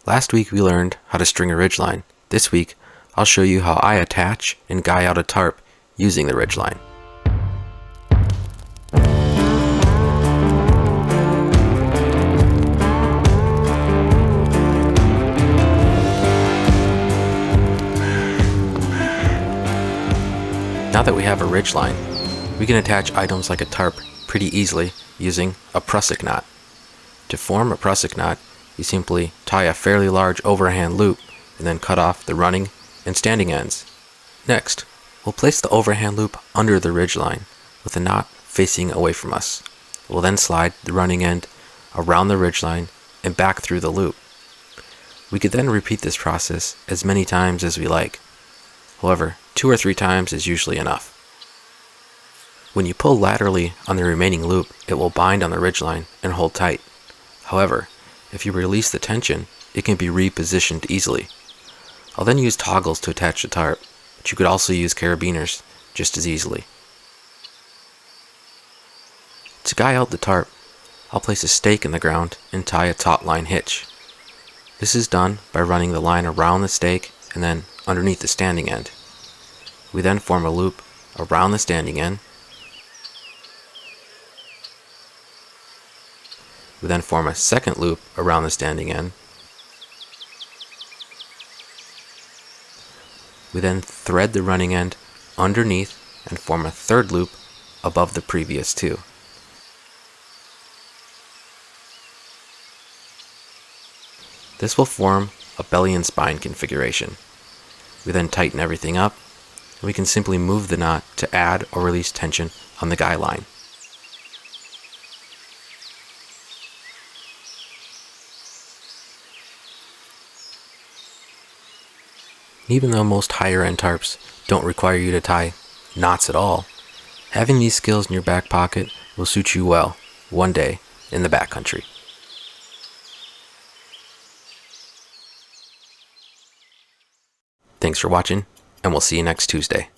Last week we learned how to string a ridgeline. This week I'll show you how I attach and guy out a tarp using the ridgeline. Now that we have a ridgeline, we can attach items like a tarp pretty easily using a prusik knot. To form a prusik knot, you simply tie a fairly large overhand loop and then cut off the running and standing ends. Next, we'll place the overhand loop under the ridgeline with the knot facing away from us. We'll then slide the running end around the ridgeline and back through the loop. We could then repeat this process as many times as we like. However, 2 or 3 times is usually enough. When you pull laterally on the remaining loop, it will bind on the ridgeline and hold tight. However, if you release the tension, it can be repositioned easily. I'll then use toggles to attach the tarp, but you could also use carabiners just as easily. To guy out the tarp, I'll place a stake in the ground and tie a Taut-Line hitch. This is done by running the line around the stake and then underneath the standing end. We then form a loop around the standing end. We then form a second loop around the standing end. We then thread the running end underneath and form a third loop above the previous 2. This will form a belly and spine configuration. We then tighten everything up, and we can simply move the knot to add or release tension on the guy line. Even though most higher-end tarps don't require you to tie knots at all, having these skills in your back pocket will suit you well one day in the backcountry. Thanks for watching, and we'll see you next Tuesday.